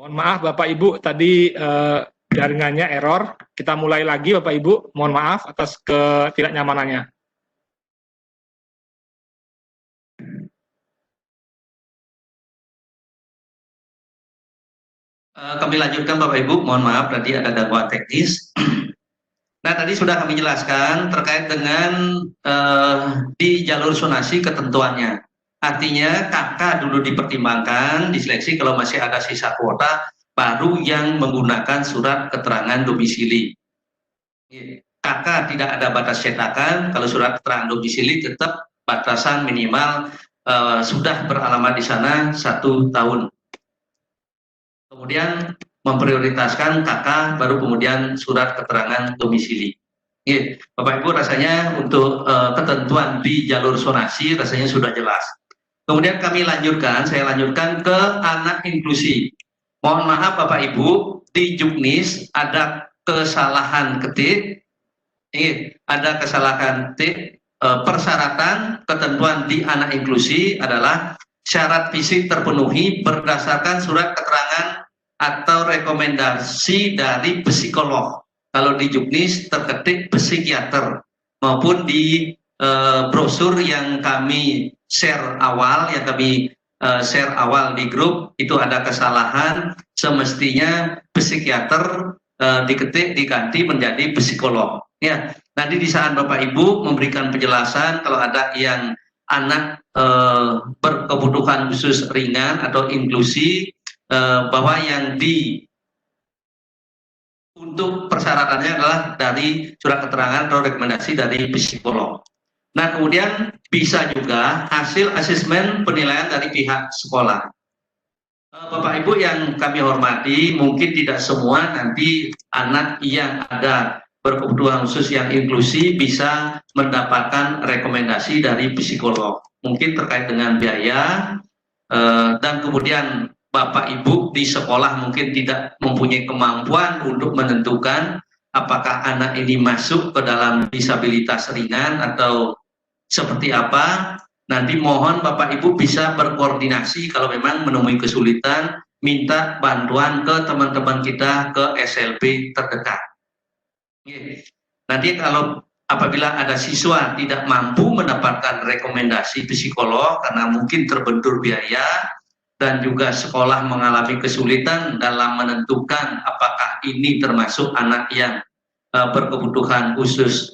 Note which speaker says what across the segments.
Speaker 1: Mohon maaf Bapak Ibu, tadi jaringannya error. Kita mulai lagi Bapak Ibu. Mohon maaf atas ketidaknyamanannya.
Speaker 2: Kami lanjutkan Bapak Ibu, mohon maaf tadi ada gangguan teknis. Nah, tadi sudah kami jelaskan terkait dengan di jalur zonasi ketentuannya. Artinya kakak dulu dipertimbangkan diseleksi kalau masih ada sisa kuota baru yang menggunakan surat keterangan domisili. Kakak tidak ada batas cetakan, kalau surat keterangan domisili tetap batasan minimal sudah beralamat di sana 1 tahun. Kemudian memprioritaskan kakak, baru kemudian surat keterangan domisili. Bapak Ibu, rasanya untuk ketentuan di jalur zonasi rasanya sudah jelas. Kemudian saya lanjutkan ke anak inklusi. Mohon maaf Bapak Ibu, di Juknis ada kesalahan ketik. Ada kesalahan ketik. Persyaratan ketentuan di anak inklusi adalah syarat fisik terpenuhi berdasarkan surat keterangan atau rekomendasi dari psikolog. Kalau di Juknis terketik psikiater, maupun di brosur yang kami share awal di grup itu ada kesalahan, semestinya psikiater diketik diganti menjadi psikolog. Ya, nanti di saat Bapak Ibu memberikan penjelasan kalau ada yang anak berkebutuhan khusus ringan atau inklusi, bahwa yang untuk persyaratannya adalah dari surat keterangan atau rekomendasi dari psikolog. Nah, kemudian bisa juga hasil asesmen penilaian dari pihak sekolah. Bapak Ibu yang kami hormati, mungkin tidak semua nanti anak yang ada berkebutuhan khusus yang inklusi bisa mendapatkan rekomendasi dari psikolog. Mungkin terkait dengan biaya, dan kemudian Bapak Ibu di sekolah mungkin tidak mempunyai kemampuan untuk menentukan apakah anak ini masuk ke dalam disabilitas ringan atau seperti apa. Nanti mohon Bapak Ibu bisa berkoordinasi kalau memang menemui kesulitan, minta bantuan ke teman-teman kita ke SLB terdekat. Nanti kalau apabila ada siswa tidak mampu mendapatkan rekomendasi psikolog karena mungkin terbentur biaya dan juga sekolah mengalami kesulitan dalam menentukan apakah ini termasuk anak yang berkebutuhan khusus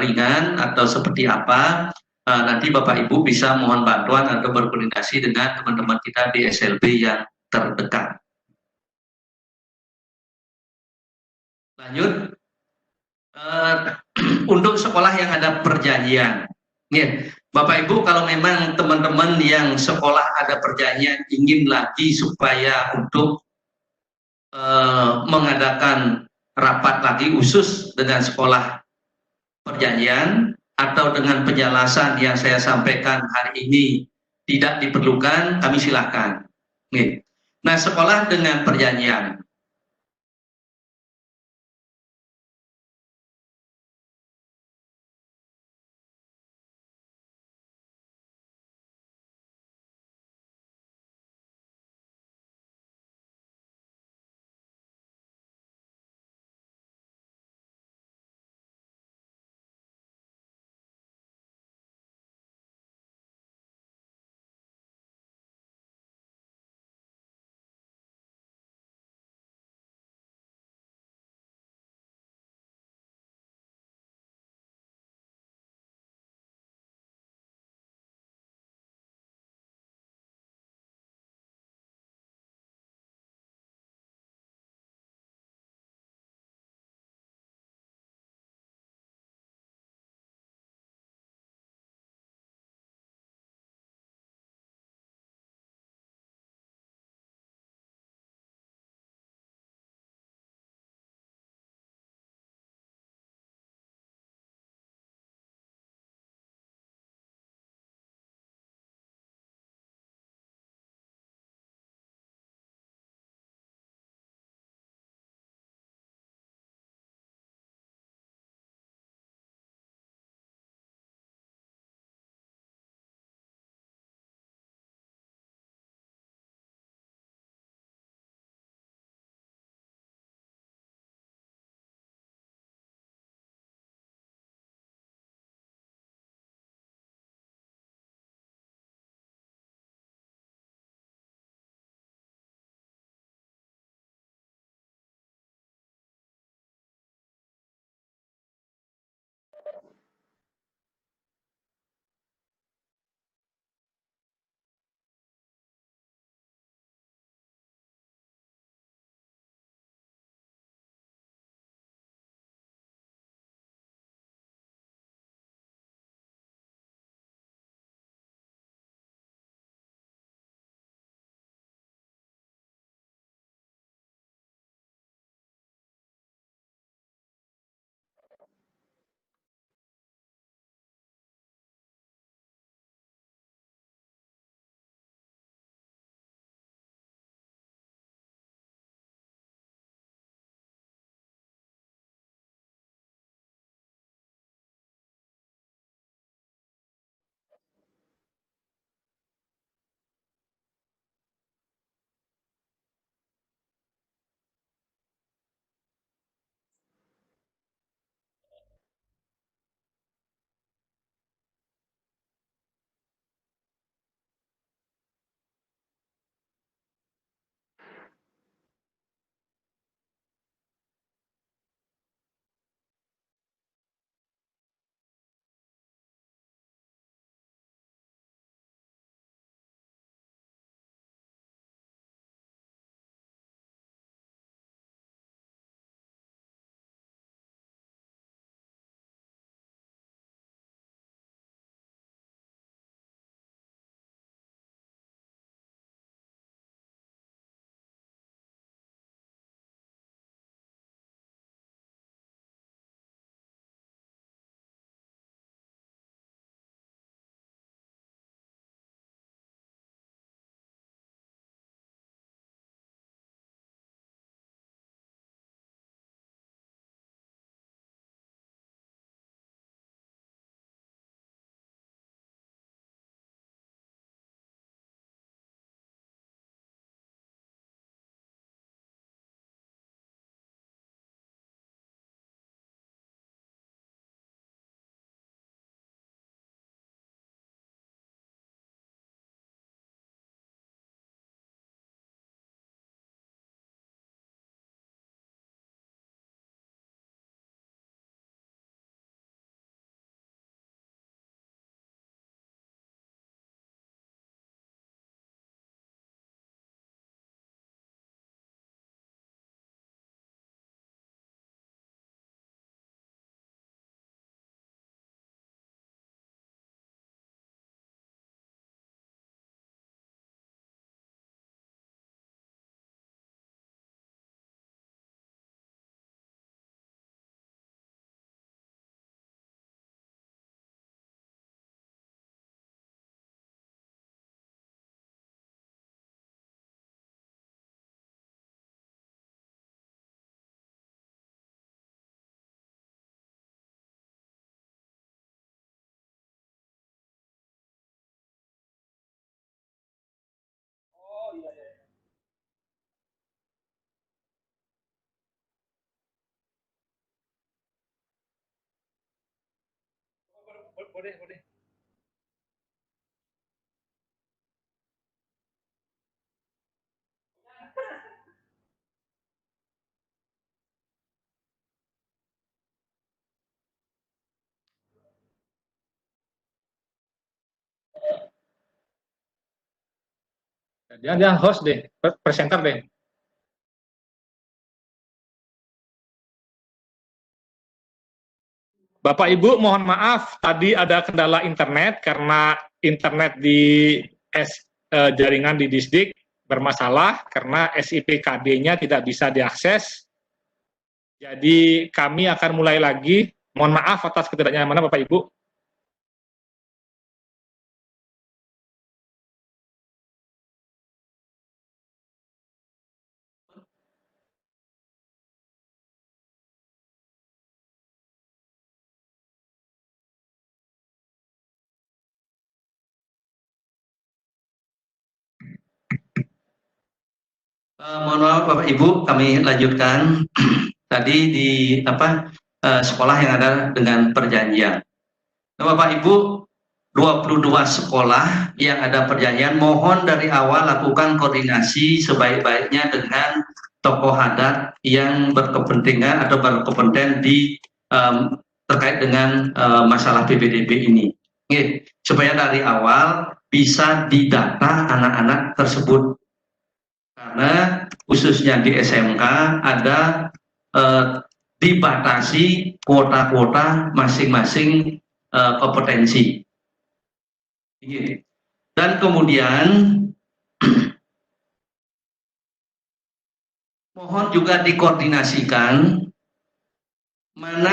Speaker 2: ringan atau seperti apa, nanti Bapak Ibu bisa mohon bantuan atau berkoordinasi dengan teman-teman kita di SLB yang terdekat. Lanjut. Untuk sekolah yang ada perjanjian, Bapak Ibu, kalau memang teman-teman yang sekolah ada perjanjian ingin lagi supaya untuk mengadakan rapat lagi khusus dengan sekolah perjanjian atau dengan penjelasan yang saya sampaikan hari ini tidak diperlukan, kami silakan. Nah, sekolah dengan perjanjian
Speaker 1: Boleh, boleh. Dia host deh, presenter deh. Bapak Ibu, mohon maaf tadi ada kendala internet karena internet di jaringan di Disdik bermasalah karena SIPKD-nya tidak bisa diakses. Jadi kami akan mulai lagi. Mohon maaf atas ketidaknyamanan Bapak Ibu.
Speaker 2: Mohon maaf Bapak Ibu, kami lanjutkan tadi di sekolah yang ada dengan perjanjian. Nah, Bapak Ibu, 22 sekolah yang ada perjanjian, mohon dari awal lakukan koordinasi sebaik-baiknya dengan tokoh adat yang berkepentingan atau berkompeten di terkait dengan masalah PPDB ini. Supaya dari awal bisa didata anak-anak tersebut. Karena khususnya di SMK ada dibatasi kuota-kuota masing-masing kompetensi. Dan kemudian mohon juga dikoordinasikan mana